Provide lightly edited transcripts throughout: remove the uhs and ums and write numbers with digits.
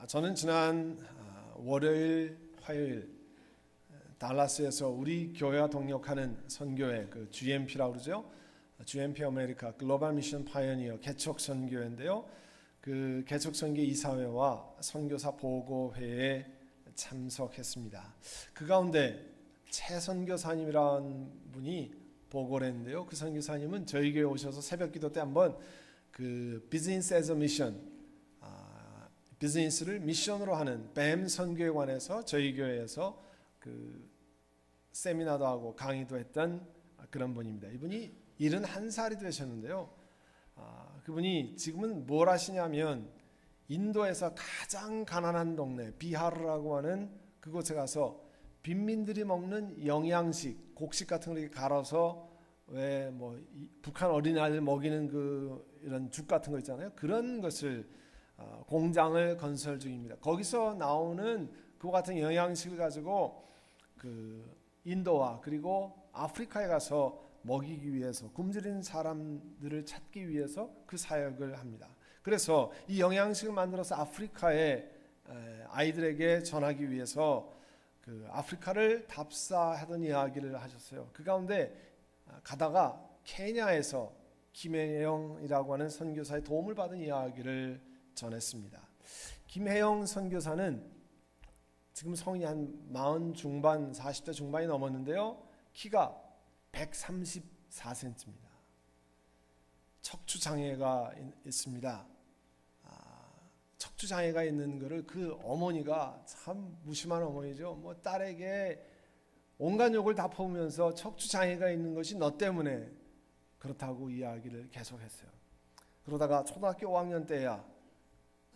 저는 지난 월요일, 화요일 달라스에서 우리 교회와 동역하는 선교회 그 GMP라고 그러죠. GMP 아메리카 글로벌 미션 파이어니어 개척 선교회인데요. 그 개척 선교 이사회와 선교사 보고회에 참석했습니다. 그 가운데 최 선교사님이라는 분이 보고를 했는데요. 그 선교사님은 저희 교회 오셔서 새벽기도 때 한번 그 비즈니스 에즈 미션, 비즈니스를 미션으로 하는 뱀 선교에 관해서 저희 교회에서 그 세미나도 하고 강의도 했던 그런 분입니다. 이분이 71살이 되셨는데요. 그분이 지금은 뭘 하시냐면 인도에서 가장 가난한 동네 비하르라고 하는 그곳에 가서 빈민들이 먹는 영양식, 곡식 같은 걸 갈아서 왜 뭐 북한 어린아이들 먹이는 그 이런 죽 같은 거 있잖아요. 그런 것을 공장을 건설 중입니다. 거기서 나오는 그와 같은 영양식을 가지고 그 인도와 그리고 아프리카에 가서 먹이기 위해서 굶주린 사람들을 찾기 위해서 그 사역을 합니다. 그래서 이 영양식을 만들어서 아프리카의 아이들에게 전하기 위해서 그 아프리카를 답사하던 이야기를 하셨어요. 그 가운데 가다가 케냐에서 김혜영이라고 하는 선교사의 도움을 받은 이야기를 전했습니다. 김혜영 선교사는 지금 성이 한 40 중반, 40대 중반이 넘었는데요. 키가 134cm입니다. 척추 장애가 있습니다. 척추 장애가 있는 것을 그 어머니가 참 무심한 어머니죠. 뭐 딸에게 온갖 욕을 다 퍼부면서 척추 장애가 있는 것이 너 때문에 그렇다고 이야기를 계속했어요. 그러다가 초등학교 5학년 때야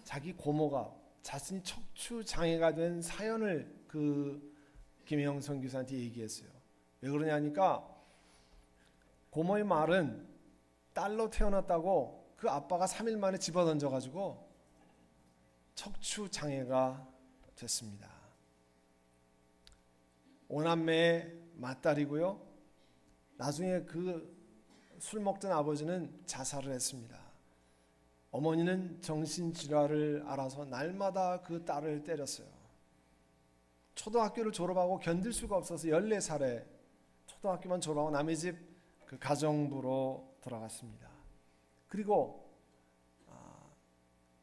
자기 고모가 자신이 척추 장애가 된 사연을 그 김혜영 선교사한테 얘기했어요. 왜 그러냐니까 고모의 말은 딸로 태어났다고 그 아빠가 3일 만에 집어던져가지고 척추 장애가 됐습니다. 오남매의 맏딸이고요. 나중에 그 술 먹던 아버지는 자살을 했습니다. 어머니는 정신질환을 알아서 날마다 그 딸을 때렸어요. 초등학교를 졸업하고 견딜 수가 없어서 14살에 초등학교만 졸업하고 남의 집 그 가정부로 들어갔습니다. 그리고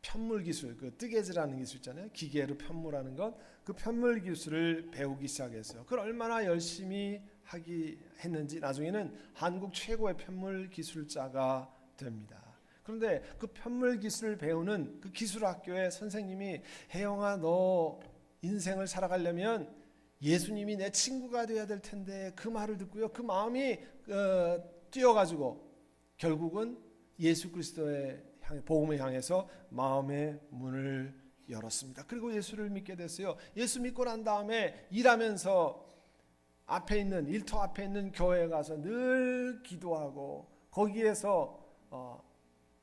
편물 기술, 그 뜨개질하는 기술 있잖아요. 기계로 편물하는 것, 그 편물 기술을 배우기 시작했어요. 그걸 얼마나 열심히 하기 했는지 나중에는 한국 최고의 편물 기술자가 됩니다. 그런데 그 편물 기술을 배우는 그 기술학교의 선생님이 혜영아 너 인생을 살아가려면 예수님이 내 친구가 되어야 될 텐데 그 말을 듣고요. 그 마음이 뛰어가지고 결국은 예수 그리스도의 복음을 향해서 마음의 문을 열었습니다. 그리고 예수를 믿게 됐어요. 예수 믿고 난 다음에 일하면서 앞에 있는 일터 앞에 있는 교회에 가서 늘 기도하고 거기에서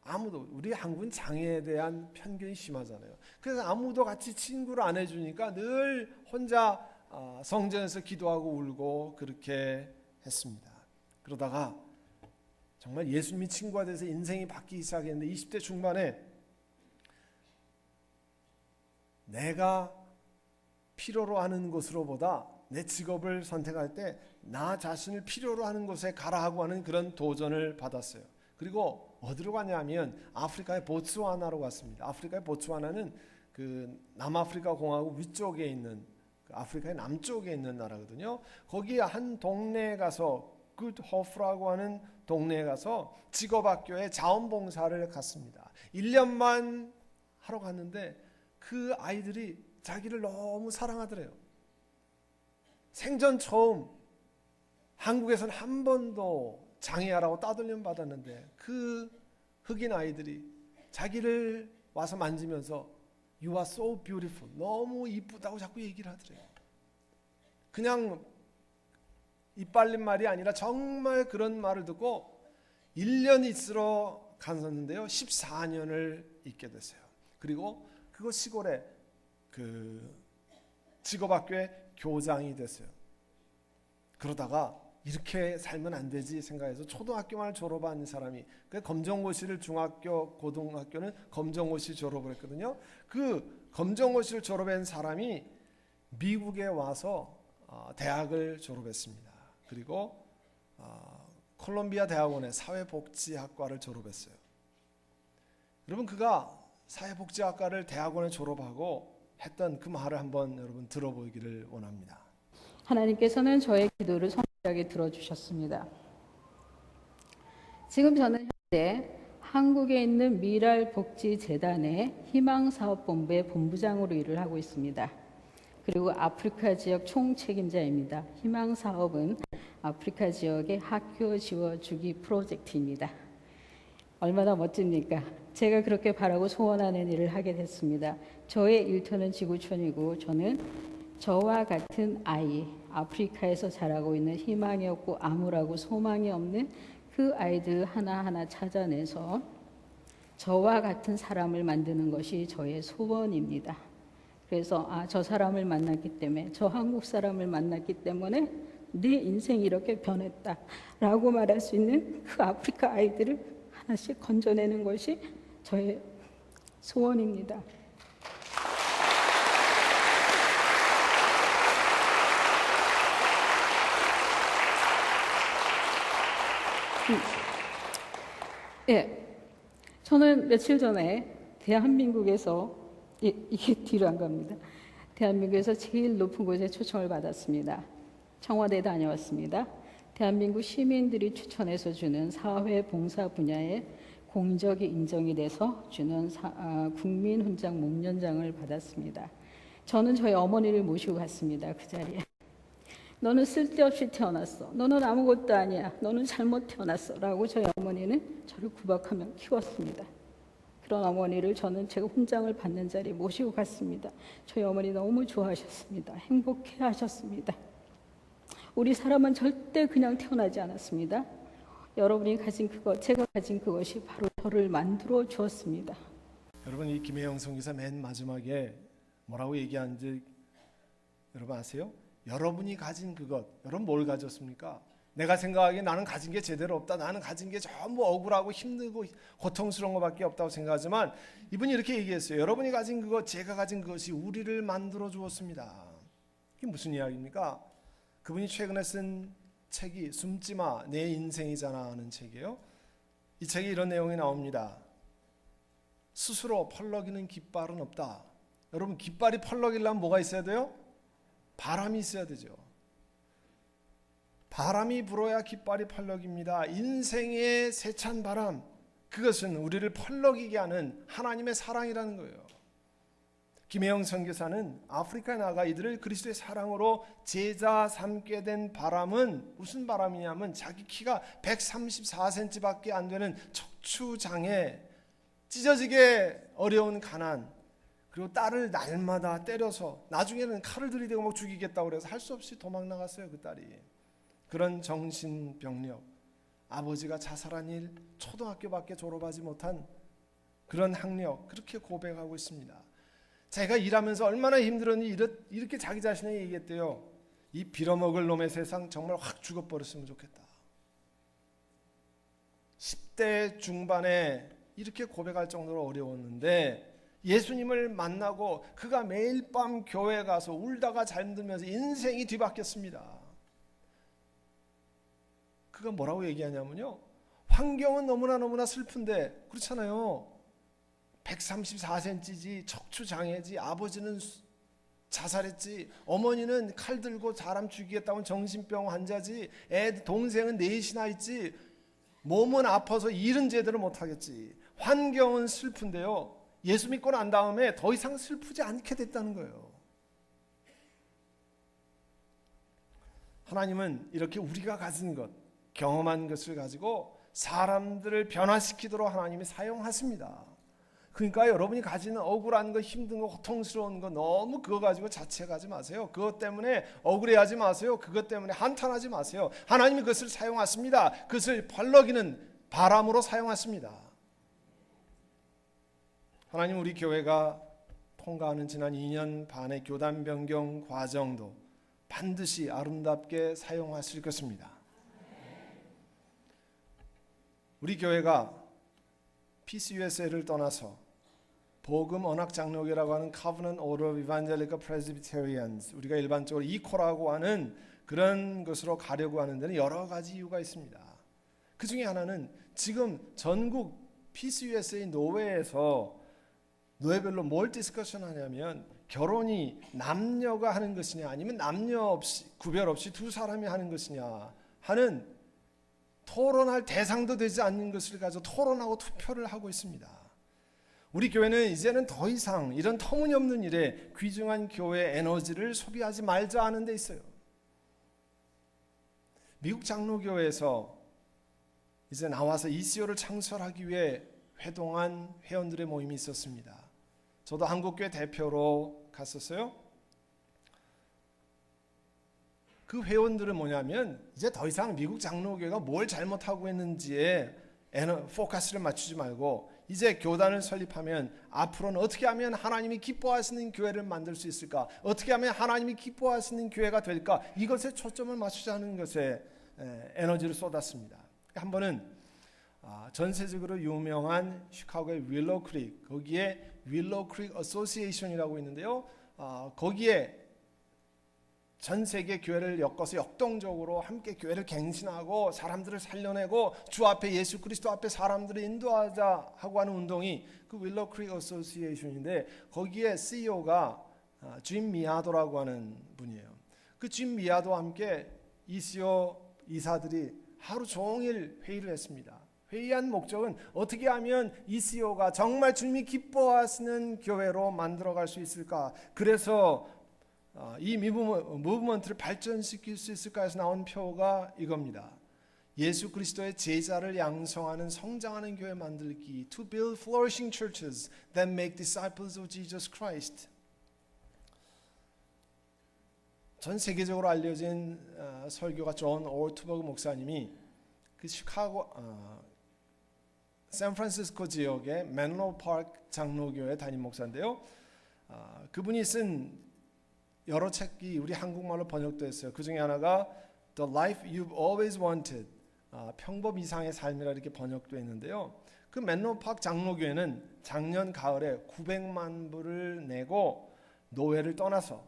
아무도 우리 한국은 장애에 대한 편견이 심하잖아요. 그래서 아무도 같이 친구를 안 해주니까 늘 혼자 성전에서 기도하고 울고 그렇게 했습니다. 그러다가 정말 예수님이 친구가 돼서 인생이 바뀌기 시작했는데 20대 중반에 내가 필요로 하는 곳으로보다 내 직업을 선택할 때 나 자신을 필요로 하는 곳에 가라 하고 하는 그런 도전을 받았어요. 그리고 어디로 가냐면 아프리카의 보츠와나로 갔습니다. 아프리카의 보츠와나는 그 남아프리카 공화국 위쪽에 있는 아프리카의 남쪽에 있는 나라거든요. 거기 한 동네에 가서 굿호프라고 하는 동네에 가서 직업학교에 자원봉사를 갔습니다. 1년만 하러 갔는데 그 아이들이 자기를 너무 사랑하더래요. 생전 처음 한국에서는 한 번도 장애아라고 따돌림 받았는데 그 흑인 아이들이 자기를 와서 만지면서 You are so beautiful. 너무 이쁘다고 자꾸 얘기를 하더래요. 그냥 이빨린 말이 아니라 정말 그런 말을 듣고 1년 있으러 갔었는데요. 14년을 있게 됐어요. 그리고 그거 시골에 그 직업학교의 교장이 됐어요. 그러다가 이렇게 살면 안 되지 생각해서 초등학교만 졸업한 사람이, 그 검정고시를 중학교, 고등학교는 검정고시 졸업을 했거든요. 그 검정고시를 졸업한 사람이 미국에 와서 대학을 졸업했습니다. 그리고 콜롬비아 대학원의 사회복지학과를 졸업했어요. 여러분, 그가 사회복지학과를 대학원에 졸업하고 했던 그 말을 한번 여러분 들어보기를 원합니다. 하나님께서는 저의 기도를 성실하게 들어주셨습니다. 지금 저는 현재 한국에 있는 미랄복지재단의 희망사업본부의 본부장으로 일을 하고 있습니다. 그리고 아프리카 지역 총책임자입니다. 희망사업은 아프리카 지역의 학교 지워주기 프로젝트입니다. 얼마나 멋집니까? 제가 그렇게 바라고 소원하는 일을 하게 됐습니다. 저의 일터는 지구촌이고 저는 저와 같은 아이, 아프리카에서 자라고 있는 희망이 없고 암울하고 소망이 없는 그 아이들 하나하나 찾아내서 저와 같은 사람을 만드는 것이 저의 소원입니다. 그래서 저 사람을 만났기 때문에, 저 한국 사람을 만났기 때문에 내 인생이 이렇게 변했다라고 말할 수 있는 그 아프리카 아이들을 하나씩 건져내는 것이 저의 소원입니다. 저는 며칠 전에 대한민국에서 이게 뒤로 안 갑니다. 대한민국에서 제일 높은 곳에 초청을 받았습니다. 청와대에 다녀왔습니다. 대한민국 시민들이 추천해서 주는 사회봉사 분야에 공적이 인정이 돼서 주는 국민훈장 목련장을 받았습니다. 저는 저희 어머니를 모시고 갔습니다. 그 자리에. 너는 쓸데없이 태어났어. 너는 아무것도 아니야. 너는 잘못 태어났어. 라고 저희 어머니는 저를 구박하며 키웠습니다. 그런 어머니를 저는 제가 훈장을 받는 자리에 모시고 갔습니다. 저희 어머니 너무 좋아하셨습니다. 행복해 하셨습니다. 우리 사람은 절대 그냥 태어나지 않았습니다. 여러분이 가진 그것, 제가 가진 그것이 바로 저를 만들어 주었습니다. 여러분, 이 김혜영 선교사 맨 마지막에 뭐라고 얘기하는지 여러분 아세요? 여러분이 가진 그것, 여러분 뭘 가졌습니까? 내가 생각하기에 나는 가진 게 제대로 없다, 나는 가진 게 전부 억울하고 힘들고 고통스러운 것밖에 없다고 생각하지만 이분이 이렇게 얘기했어요. 여러분이 가진 그것, 제가 가진 그것이 우리를 만들어 주었습니다. 이게 무슨 이야기입니까? 그분이 최근에 쓴 책이 숨지마 내 인생이잖아 하는 책이에요. 이 책에 이런 내용이 나옵니다. 스스로 펄럭이는 깃발은 없다. 여러분, 깃발이 펄럭이려면 뭐가 있어야 돼요? 바람이 있어야 되죠. 바람이 불어야 깃발이 펄럭입니다. 인생의 세찬 바람, 그것은 우리를 펄럭이게 하는 하나님의 사랑이라는 거예요. 김혜영 선교사는 아프리카에 나가 이들을 그리스도의 사랑으로 제자 삼게 된 바람은 무슨 바람이냐면 자기 키가 134cm밖에 안 되는 척추장애, 찢어지게 어려운 가난, 그리고 딸을 날마다 때려서 나중에는 칼을 들이대고 막 죽이겠다고 그래서 할 수 없이 도망 나갔어요. 그 딸이. 그런 정신병력, 아버지가 자살한 일, 초등학교밖에 졸업하지 못한 그런 학력, 그렇게 고백하고 있습니다. 자기가 일하면서 얼마나 힘들었니 이렇게 자기 자신에게 얘기했대요. 이 빌어먹을 놈의 세상 정말 확 죽어버렸으면 좋겠다. 10대 중반에 이렇게 고백할 정도로 어려웠는데 예수님을 만나고 그가 매일 밤 교회에 가서 울다가 잠들면서 인생이 뒤바뀌었습니다. 그가 뭐라고 얘기하냐면요, 환경은 너무나 슬픈데, 그렇잖아요. 134cm지, 척추장애지, 아버지는 자살했지, 어머니는 칼 들고 사람 죽이겠다고 정신병 환자지, 동생은 넷이나 있지, 몸은 아파서 일은 제대로 못하겠지. 환경은 슬픈데요, 예수 믿고 난 다음에 더 이상 슬프지 않게 됐다는 거예요. 하나님은 이렇게 우리가 가진 것, 경험한 것을 가지고 사람들을 변화시키도록 하나님이 사용하십니다. 그러니까 여러분이 가지는 억울한 거, 힘든 거, 고통스러운 거 너무 그거 가지고 자책하지 마세요. 그것 때문에 억울해하지 마세요. 그것 때문에 한탄하지 마세요. 하나님이 그것을 사용하십니다. 그것을 펄럭이는 바람으로 사용하십니다. 하나님, 우리 교회가 통과하는 지난 2년 반의 교단 변경 과정도 반드시 아름답게 사용하실 것입니다. 우리 교회가 PCUSA를 떠나서 복음 언학 장로교라고 하는 Covenant Order of Evangelical Presbyterians, 우리가 일반적으로 이코라고 하는 그런 것으로 가려고 하는 데는 여러 가지 이유가 있습니다. 그 중에 하나는 지금 전국 PCUSA 노회에서 노회별로 뭘 디스커션 하냐면 결혼이 남녀가 하는 것이냐 아니면 남녀 없이 구별 없이 두 사람이 하는 것이냐 하는 토론할 대상도 되지 않는 것을 가지고 토론하고 투표를 하고 있습니다. 우리 교회는 이제는 더 이상 이런 터무니없는 일에 귀중한 교회 에너지를 소비하지 말자 하는 데 있어요. 미국 장로교회에서 이제 나와서 ECO를 창설하기 위해 회동한 회원들의 모임이 있었습니다. 저도 한국교회 대표로 갔었어요. 그 회원들은 뭐냐면 이제 더 이상 미국 장로교회가 뭘 잘못하고 있는지에 포커스를 맞추지 말고 이제 교단을 설립하면 앞으로는 어떻게 하면 하나님이 기뻐하시는 교회를 만들 수 있을까? 어떻게 하면 하나님이 기뻐하시는 교회가 될까? 이것에 초점을 맞추자는 것에 에너지를 쏟았습니다. 한 번은 전세적으로 유명한 시카고의 윌로우 크릭, 거기에 윌로우 크릭 어소시에이션이라고 있는데요. 거기에 전 세계 교회를 엮어서 역동적으로 함께 교회를 갱신하고 사람들을 살려내고 주 앞에 예수 그리스도 앞에 사람들을 인도하자 하고 하는 운동이 그 윌로우 크릭 어소시에이션인데 거기에 CEO가 짐 미야도라고 하는 분이에요. 그 짐 미야도와 함께 ECO 이사들이 하루 종일 회의를 했습니다. 회의한 목적은 어떻게 하면 ECO가 정말 주님이 기뻐하시는 교회로 만들어갈 수 있을까? 그래서 이 무브먼트를 발전시킬 수 있을까 해서 나온 표가 이겁니다. 예수 그리스도의 제자를 양성하는 성장하는 교회 만들기. To build flourishing churches that make disciples of Jesus Christ. 전 세계적으로 알려진 설교가 존 오트버그 목사님이 그 시카고 샌프란시스코 지역의 맨로 파크 장로교회 담임 목사인데요. 그분이 쓴 여러 책이 우리 한국말로 번역됐어요. 그 중에 하나가 The Life You've Always Wanted, 평범 이상의 삶이라 이렇게 번역되어 있는데요. 그 맨로 파크 장로교회는 작년 가을에 900만 불을 내고 노회를 떠나서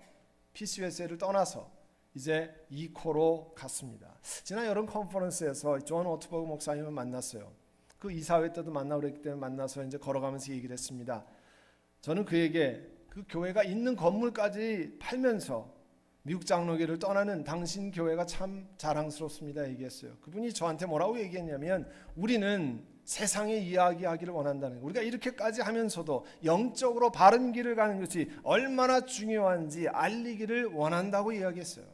PCUSA를 떠나서 이제 이코로 갔습니다. 지난 여름 컨퍼런스에서 존 오트버그 목사님을 만났어요. 그 이사회 때도 만나고 그랬기 때문에 만나서 이제 걸어가면서 얘기를 했습니다. 저는 그에게 그 교회가 있는 건물까지 팔면서 미국 장로교를 떠나는 당신 교회가 참 자랑스럽습니다 얘기했어요. 그분이 저한테 뭐라고 얘기했냐면 우리는 세상의 이야기하기를 원한다는 거예요. 우리가 이렇게까지 하면서도 영적으로 바른 길을 가는 것이 얼마나 중요한지 알리기를 원한다고 이야기했어요.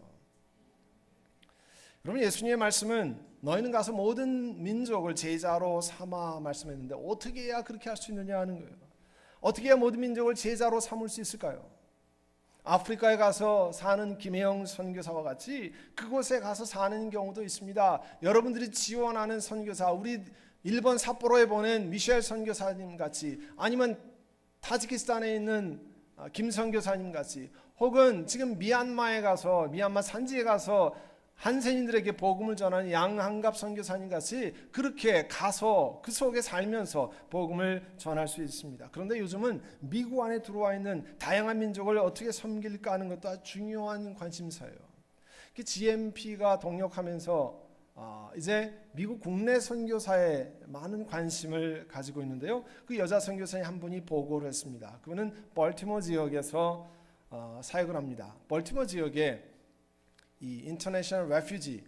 그러면 예수님의 말씀은 너희는 가서 모든 민족을 제자로 삼아 말씀했는데 어떻게 해야 그렇게 할 수 있느냐 하는 거예요. 어떻게 해야 모든 민족을 제자로 삼을 수 있을까요? 아프리카에 가서 사는 김혜영 선교사와 같이 그곳에 가서 사는 경우도 있습니다. 여러분들이 지원하는 선교사, 우리 일본 삿포로에 보낸 미셸 선교사님 같이 아니면 타지키스탄에 있는 김 선교사님 같이 혹은 지금 미얀마에 가서 미얀마 산지에 가서 한센인들에게 복음을 전하는 양한갑 선교사님 같이 그렇게 가서 그 속에 살면서 복음을 전할 수 있습니다. 그런데 요즘은 미국 안에 들어와 있는 다양한 민족을 어떻게 섬길까 하는 것도 아주 중요한 관심사예요. GMP가 동력하면서 이제 미국 국내 선교사에 많은 관심을 가지고 있는데요. 그 여자 선교사님 한 분이 보고를 했습니다. 그분은 벌티모 지역에서 사역을 합니다. 벌티모 지역에 이 인터내셔널 레퓨지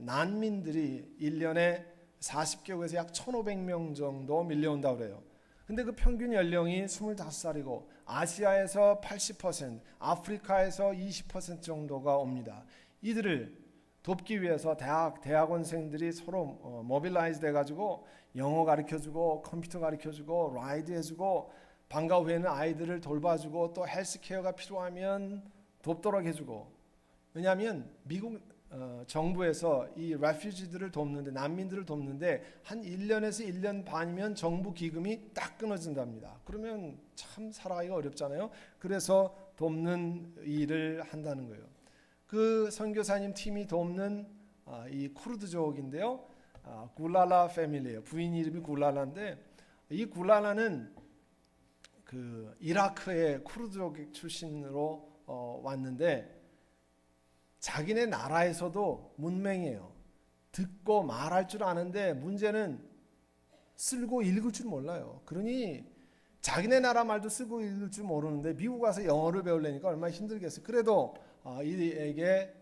난민들이 1년에 40개국에서 약 1,500명 정도 밀려온다고 그래요. 근데 그 평균 연령이 25살이고 아시아에서 80%, 아프리카에서 20% 정도가 옵니다. 이들을 돕기 위해서 대학원생들이 서로 모빌라이즈 돼가지고 영어 가르쳐주고 컴퓨터 가르쳐주고 라이드 해주고 방과 후에는 아이들을 돌봐주고 또 헬스케어가 필요하면 돕도록 해주고 왜냐하면 미국 정부에서 이 레퓨지들을 돕는데 난민들을 돕는데 한 1년에서 1년 반이면 정부 기금이 딱 끊어진답니다. 그러면 참 살아가기가 어렵잖아요. 그래서 돕는 일을 한다는 거예요. 그 선교사님 팀이 돕는 이 쿠르드족인데요. 굴랄라 패밀리예요. 부인 이름이 굴랄라인데 이 굴랄라는 그 이라크의 쿠르드족 출신으로 왔는데 자기네 나라에서도 문맹이에요. 듣고 말할 줄 아는데 문제는 쓰고 읽을 줄 몰라요. 그러니 자기네 나라 말도 쓰고 읽을 줄 모르는데 미국 가서 영어를 배우려니까 얼마나 힘들겠어요. 그래도 이에게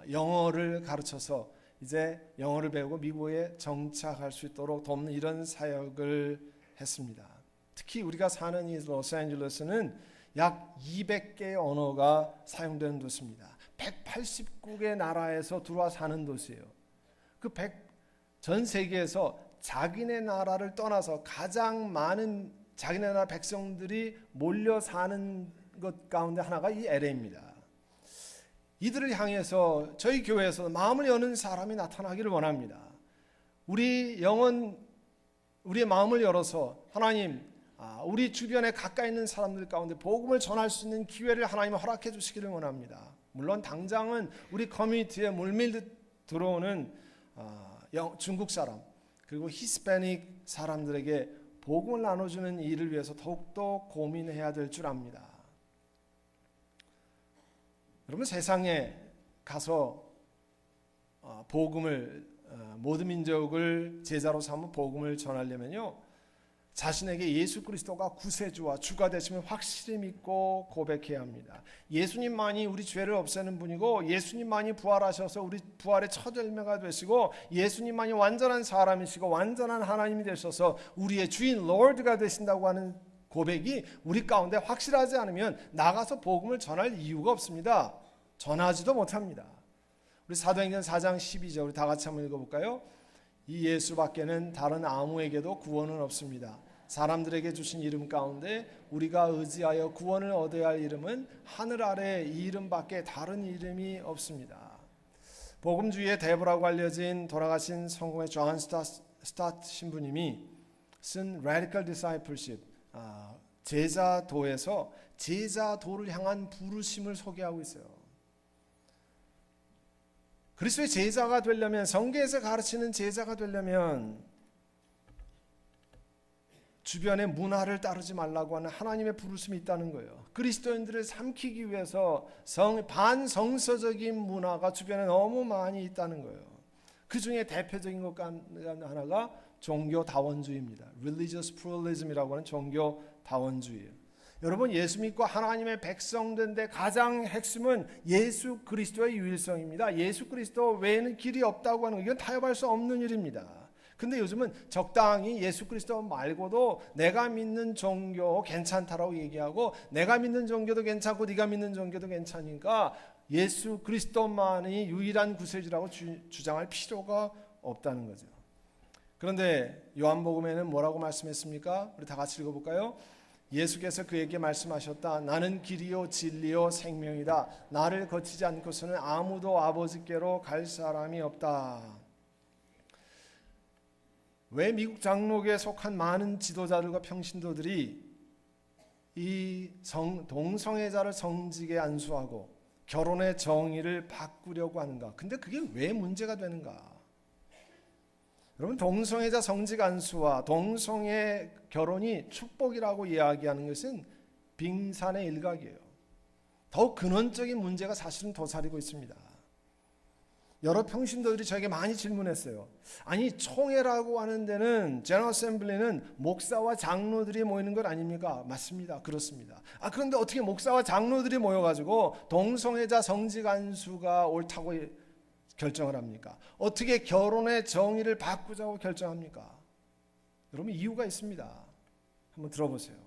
영어를 가르쳐서 이제 영어를 배우고 미국에 정착할 수 있도록 돕는 이런 사역을 했습니다. 특히 우리가 사는 이 로스앤젤레스는 약 200개의 언어가 사용되는 도시입니다. 189개 나라에서 들어와 사는 도시예요. 전 세계에서 자기네 나라를 떠나서 가장 많은 자기네 나라 백성들이 몰려 사는 것 가운데 하나가 이 LA입니다. 이들을 향해서 저희 교회에서 마음을 여는 사람이 나타나기를 원합니다. 우리의 마음을 열어서 하나님, 우리 주변에 가까이 있는 사람들 가운데 복음을 전할 수 있는 기회를 하나님 허락해 주시기를 원합니다. 물론 당장은 우리 커뮤니티에 물밀듯 들어오는 중국 사람 그리고 히스패닉 사람들에게 복음을 나눠주는 일을 위해서 더욱더 고민해야 될 줄 압니다. 여러분 세상에 가서 복음을 모든 민족을 제자로 삼은 복음을 전하려면요 자신에게 예수 그리스도가 구세주와 주가 되심을 확실히 믿고 고백해야 합니다. 예수님만이 우리 죄를 없애는 분이고 예수님만이 부활하셔서 우리 부활의 첫 열매가 되시고 예수님만이 완전한 사람이시고 완전한 하나님이 되셔서 우리의 주인 롤드가 되신다고 하는 고백이 우리 가운데 확실하지 않으면 나가서 복음을 전할 이유가 없습니다. 전하지도 못합니다. 우리 사도행전 4장 12절 우리 다 같이 한번 읽어볼까요? 이 예수밖에는 다른 아무에게도 구원은 없습니다. 사람들에게 주신 이름 가운데 우리가 의지하여 구원을 얻어야 할 이름은 하늘 아래 이 이름밖에 다른 이름이 없습니다. 복음주의의 대부라고 알려진 돌아가신 성공의 존 스타트 신부님이 쓴 Radical Discipleship 제자도에서 제자도를 향한 부르심을 소개하고 있어요. 그리스도의 제자가 되려면 성경에서 가르치는 제자가 되려면 주변의 문화를 따르지 말라고 하는 하나님의 부르심이 있다는 거예요. 그리스도인들을 삼키기 위해서 반성서적인 문화가 주변에 너무 많이 있다는 거예요. 그 중에 대표적인 것 하나가 종교다원주의입니다. Religious pluralism이라고 하는 종교다원주의예요. 여러분 예수 믿고 하나님의 백성된 데 가장 핵심은 예수 그리스도의 유일성입니다. 예수 그리스도 외에는 길이 없다고 하는 거 이건 타협할 수 없는 일입니다. 근데 요즘은 적당히 예수 그리스도 말고도 내가 믿는 종교 괜찮다라고 얘기하고 내가 믿는 종교도 괜찮고 네가 믿는 종교도 괜찮으니까 예수 그리스도만이 유일한 구세주라고 주장할 필요가 없다는 거죠. 그런데 요한복음에는 뭐라고 말씀했습니까? 우리 다 같이 읽어볼까요? 예수께서 그에게 말씀하셨다. 나는 길이요 진리요 생명이다. 나를 거치지 않고서는 아무도 아버지께로 갈 사람이 없다. 왜 미국 장로교에 속한 많은 지도자들과 평신도들이 이 동성애자를 정직에 안수하고 결혼의 정의를 바꾸려고 하는가? 근데 그게 왜 문제가 되는가? 여러분 동성애자 정직 안수와 동성애 결혼이 축복이라고 이야기하는 것은 빙산의 일각이에요. 더욱 근원적인 문제가 사실은 도사리고 있습니다. 여러 평신도들이 저에게 많이 질문했어요. 아니 총회라고 하는 데는 제너럴 어셈블리는 목사와 장로들이 모이는 것 아닙니까? 맞습니다. 그렇습니다. 그런데 어떻게 목사와 장로들이 모여가지고 동성애자 정직 안수가 옳다고 결정을 합니까? 어떻게 결혼의 정의를 바꾸자고 결정합니까? 여러분 이유가 있습니다. 한번 들어보세요.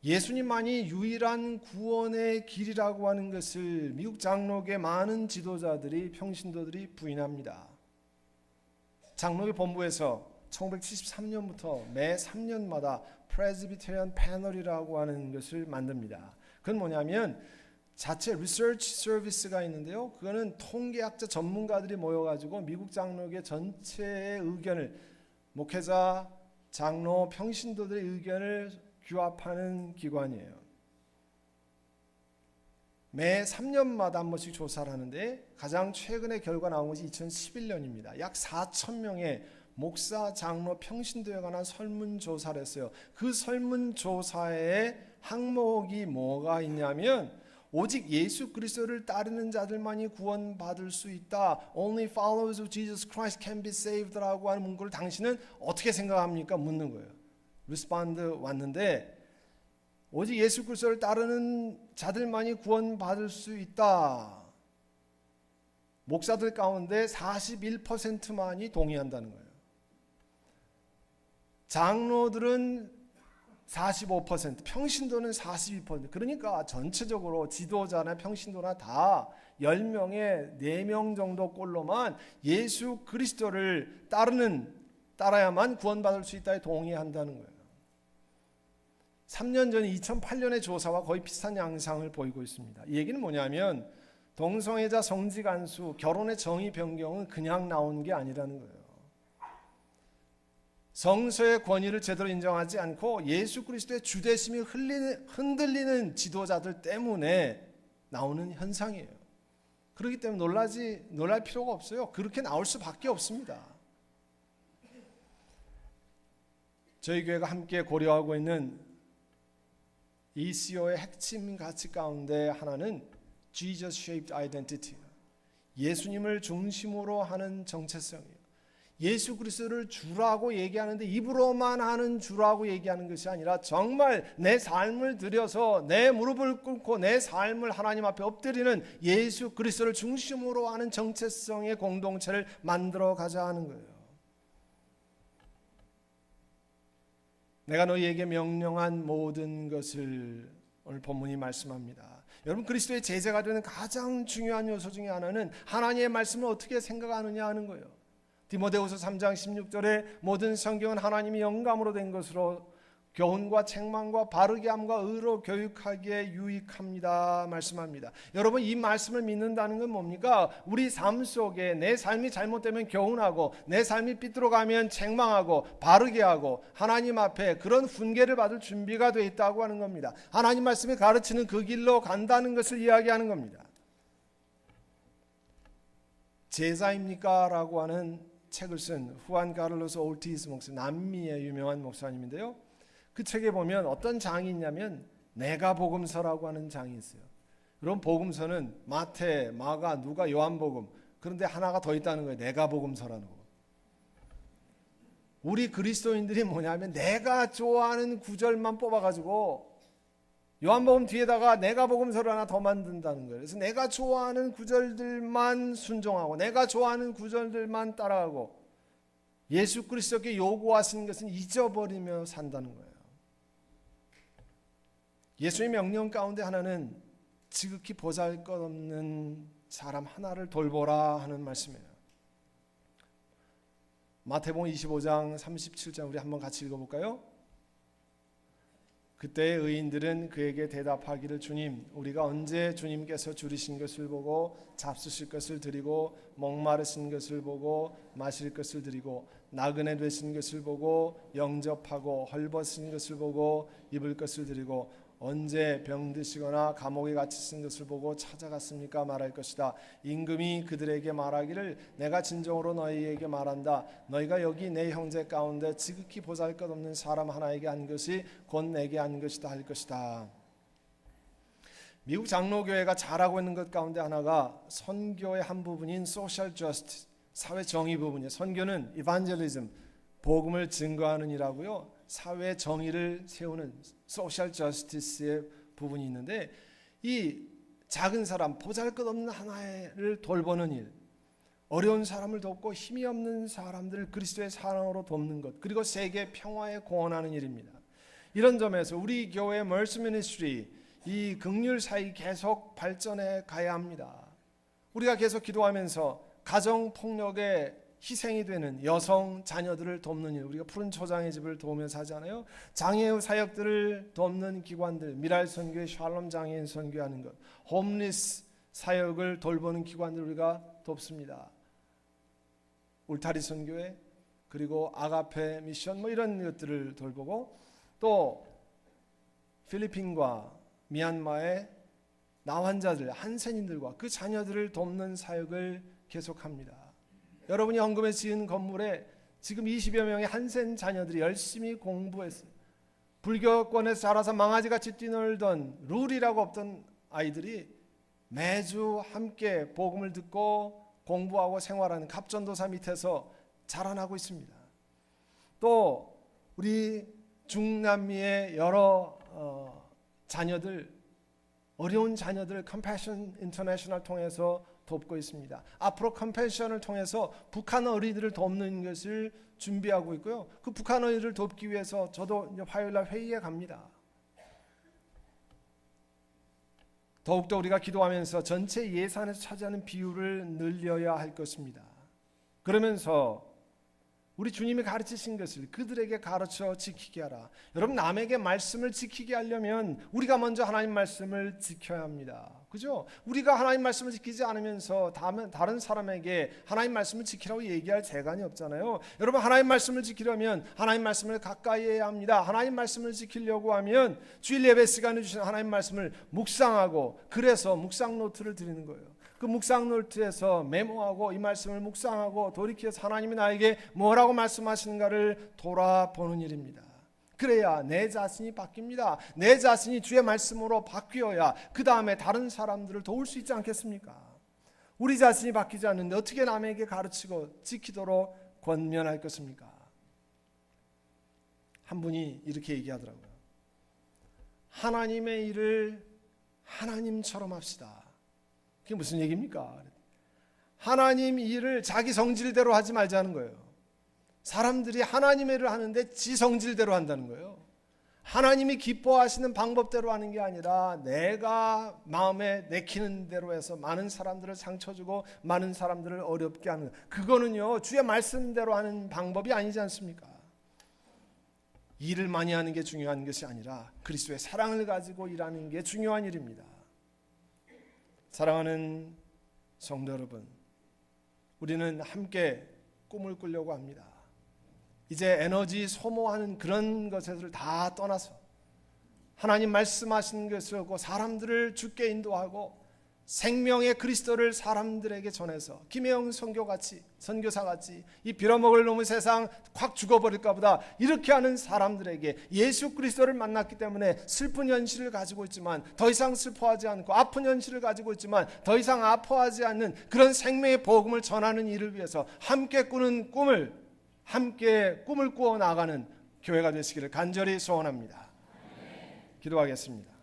예수님만이 유일한 구원의 길이라고 하는 것을 미국 장로계 많은 지도자들이 평신도들이 부인합니다. 장로계 본부에서 1973년부터 매 3년마다 프레스비테리안 패널이라고 하는 것을 만듭니다. 그건 뭐냐면 자체 리서치 서비스가 있는데요. 그거는 통계학자 전문가들이 모여가지고 미국 장로계 전체의 의견을 목회자, 장로, 평신도들의 의견을 규합하는 기관이에요. 매 3년마다 한 번씩 조사를 하는데 가장 최근에 결과 나온 것이 2011년입니다. 약 4,000명의 목사, 장로, 평신도에 관한 설문조사를 했어요. 그 설문조사의 항목이 뭐가 있냐면 오직 예수 그리스도를 따르는 자들만이 구원받을 수 있다. Only followers of Jesus Christ can be saved라고 하는 문구를 당신은 어떻게 생각합니까? 묻는 거예요. 리스폰드 왔는데 오직 예수 그리스도를 따르는 자들만이 구원받을 수 있다. 목사들 가운데 41%만이 동의한다는 거예요. 장로들은 45%, 평신도는 42%. 그러니까 전체적으로 지도자나 평신도나 다 10명에 4명 정도 꼴로만 예수 그리스도를 따라야만 구원받을 수 있다에 동의한다는 거예요. 3년 전 2008년의 조사와 거의 비슷한 양상을 보이고 있습니다. 이 얘기는 뭐냐면 동성애자 성지 간수, 결혼의 정의 변경은 그냥 나온 게 아니라는 거예요. 성서의 권위를 제대로 인정하지 않고 예수 그리스도의 주대심이 흔들리는 지도자들 때문에 나오는 현상이에요. 그렇기 때문에 놀랄 필요가 없어요. 그렇게 나올 수밖에 없습니다. 저희 교회가 함께 고려하고 있는 ECO의 핵심 가치 가운데 하나는 Jesus Shaped Identity, 예수님을 중심으로 하는 정체성이에요. 예수 그리스도를 주라고 얘기하는데 입으로만 하는 주라고 얘기하는 것이 아니라 정말 내 삶을 들여서 내 무릎을 꿇고 내 삶을 하나님 앞에 엎드리는 예수 그리스도를 중심으로 하는 정체성의 공동체를 만들어 가자 하는 거예요. 내가 너희에게 명령한 모든 것을 오늘 본문이 말씀합니다. 여러분 그리스도의 제자가 되는 가장 중요한 요소 중에 하나는 하나님의 말씀을 어떻게 생각하느냐 하는 거예요. 디모데후서 3장 16절에 모든 성경은 하나님이 영감으로 된 것으로 교훈과 책망과 바르게 함과 의로 교육하기에 유익합니다 말씀합니다. 여러분 이 말씀을 믿는다는 건 뭡니까? 우리 삶 속에 내 삶이 잘못되면 교훈하고 내 삶이 삐뚤어가면 책망하고 바르게 하고 하나님 앞에 그런 훈계를 받을 준비가 되어 있다고 하는 겁니다. 하나님 말씀이 가르치는 그 길로 간다는 것을 이야기하는 겁니다. 제자입니까? 라고 하는 책을 쓴 후안 카를로스 올티스 목사, 남미의 유명한 목사님인데요. 그 책에 보면 어떤 장이 있냐면 내가 복음서라고 하는 장이 있어요. 그럼 복음서는 마태, 마가, 누가, 요한복음, 그런데 하나가 더 있다는 거예요. 내가 복음서라는 거. 우리 그리스도인들이 뭐냐면 내가 좋아하는 구절만 뽑아가지고 요한복음 뒤에다가 내가 복음서를 하나 더 만든다는 거예요. 그래서 내가 좋아하는 구절들만 순종하고 내가 좋아하는 구절들만 따라가고 예수 그리스도께 요구하시는 것은 잊어버리며 산다는 거예요. 예수의 명령 가운데 하나는 지극히 보잘것없는 사람 하나를 돌보라 하는 말씀이에요. 마태복음 25장 37장 우리 한번 같이 읽어볼까요? 그때 의인들은 그에게 대답하기를 주님 우리가 언제 주님께서 줄이신 것을 보고 잡수실 것을 드리고 목마르신 것을 보고 마실 것을 드리고 나그네 되신 것을 보고 영접하고 헐벗은 것을 보고 입을 것을 드리고 언제 병드시거나 감옥에 갇히신 것을 보고 찾아갔습니까? 말할 것이다. 임금이 그들에게 말하기를 내가 진정으로 너희에게 말한다. 너희가 여기 내 형제 가운데 지극히 보잘것없는 사람 하나에게 한 것이 곧 내게 한 것이다 할 것이다. 미국 장로교회가 잘하고 있는 것 가운데 하나가 선교의 한 부분인 소셜 저스티스, 사회 정의 부분이에요. 선교는 이반젤리즘, 복음을 증거하는 일하고요. 사회 정의를 세우는 소셜 저스티스의 부분이 있는데 이 작은 사람, 보잘것없는 하나를 돌보는 일, 어려운 사람을 돕고 힘이 없는 사람들을 그리스도의 사랑으로 돕는 것, 그리고 세계 평화에 공헌하는 일입니다. 이런 점에서 우리 교회 멀시 미니스트리, 이 긍휼 사이 계속 발전해 가야 합니다. 우리가 계속 기도하면서 가정 폭력에 희생이 되는 여성 자녀들을 돕는 일, 우리가 푸른 초장의 집을 도우면서 하잖아요. 장애의 사역들을 돕는 기관들, 미랄 선교회, 샬롬 장애인 선교하는 것, 홈리스 사역을 돌보는 기관들 우리가 돕습니다. 울타리 선교회, 그리고 아가페 미션 뭐 이런 것들을 돌보고 또 필리핀과 미얀마의 나환자들, 한센인들과 그 자녀들을 돕는 사역을 계속합니다. 여러분이 헌금에 지은 건물에 지금 20여 명의 한센 자녀들이 열심히 공부했어요. 불교권에서 자라서 망아지같이 뛰놀던 룰이라고 없던 아이들이 매주 함께 복음을 듣고 공부하고 생활하는 갑전도사 밑에서 자라나고 있습니다. 또 우리 중남미의 여러 자녀들, 어려운 자녀들 컴패션 인터내셔널 통해서 돕고 있습니다. 앞으로 컴패션을 통해서 북한 어린이들을 돕는 것을 준비하고 있고요. 그 북한 어린이들을 돕기 위해서 저도 이제 화요일날 회의에 갑니다. 더욱더 우리가 기도하면서 전체 예산에서 차지하는 비율을 늘려야 할 것입니다. 그러면서 우리 주님이 가르치신 것을 그들에게 가르쳐 지키게 하라. 여러분, 남에게 말씀을 지키게 하려면 우리가 먼저 하나님 말씀을 지켜야 합니다. 그죠? 우리가 하나님 말씀을 지키지 않으면서 다른 사람에게 하나님 말씀을 지키라고 얘기할 재간이 없잖아요. 여러분, 하나님 말씀을 지키려면 하나님 말씀을 가까이 해야 합니다. 하나님 말씀을 지키려고 하면 주일 예배 시간에 주신 하나님 말씀을 묵상하고, 그래서 묵상 노트를 드리는 거예요. 그 묵상 노트에서 메모하고 이 말씀을 묵상하고 돌이켜서 하나님이 나에게 뭐라고 말씀하시는가를 돌아보는 일입니다. 그래야 내 자신이 바뀝니다. 내 자신이 주의 말씀으로 바뀌어야 그 다음에 다른 사람들을 도울 수 있지 않겠습니까? 우리 자신이 바뀌지 않는데 어떻게 남에게 가르치고 지키도록 권면할 것입니까? 한 분이 이렇게 얘기하더라고요. 하나님의 일을 하나님처럼 합시다. 그게 무슨 얘기입니까? 하나님 일을 자기 성질대로 하지 말자는 거예요. 사람들이 하나님의 일을 하는데 지 성질대로 한다는 거예요. 하나님이 기뻐하시는 방법대로 하는 게 아니라 내가 마음에 내키는 대로 해서 많은 사람들을 상처 주고 많은 사람들을 어렵게 하는, 그거는요 주의 말씀대로 하는 방법이 아니지 않습니까? 일을 많이 하는 게 중요한 것이 아니라 그리스도의 사랑을 가지고 일하는 게 중요한 일입니다. 사랑하는 성도 여러분, 우리는 함께 꿈을 꾸려고 합니다. 이제 에너지 소모하는 그런 것을 다 떠나서 하나님 말씀하신 것을 하고 사람들을 주께 인도하고 생명의 그리스도를 사람들에게 전해서 김혜영 선교사같이 이 빌어먹을 놈의 세상 확 죽어버릴까 보다 이렇게 하는 사람들에게 예수 그리스도를 만났기 때문에 슬픈 현실을 가지고 있지만 더 이상 슬퍼하지 않고 아픈 현실을 가지고 있지만 더 이상 아파하지 않는 그런 생명의 복음을 전하는 일을 위해서 함께 꾸는 꿈을 꾸어 나가는 교회가 되시기를 간절히 소원합니다. 기도하겠습니다.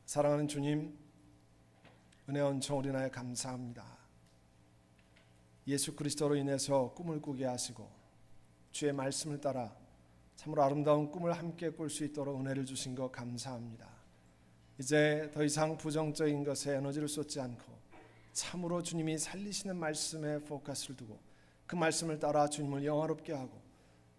사랑하는 주님, 은혜 은총 우리나라에 감사합니다. 예수 그리스도로 인해서 꿈을 꾸게 하시고 주의 말씀을 따라 참으로 아름다운 꿈을 함께 꿀 수 있도록 은혜를 주신 것 감사합니다. 이제 더 이상 부정적인 것에 에너지를 쏟지 않고 참으로 주님이 살리시는 말씀에 포커스를 두고 그 말씀을 따라 주님을 영화롭게 하고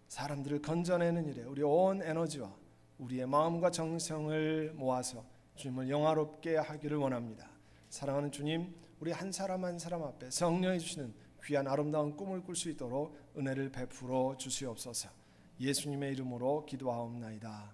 사람들을 건져내는 일에 우리 온 에너지와 우리의 마음과 정성을 모아서 주님을 영화롭게 하기를 원합니다. 사랑하는 주님, 우리 한 사람 한 사람 앞에 성령이 주시는 귀한 아름다운 꿈을 꿀 수 있도록 은혜를 베풀어 주시옵소서. 예수님의 이름으로 기도하옵나이다.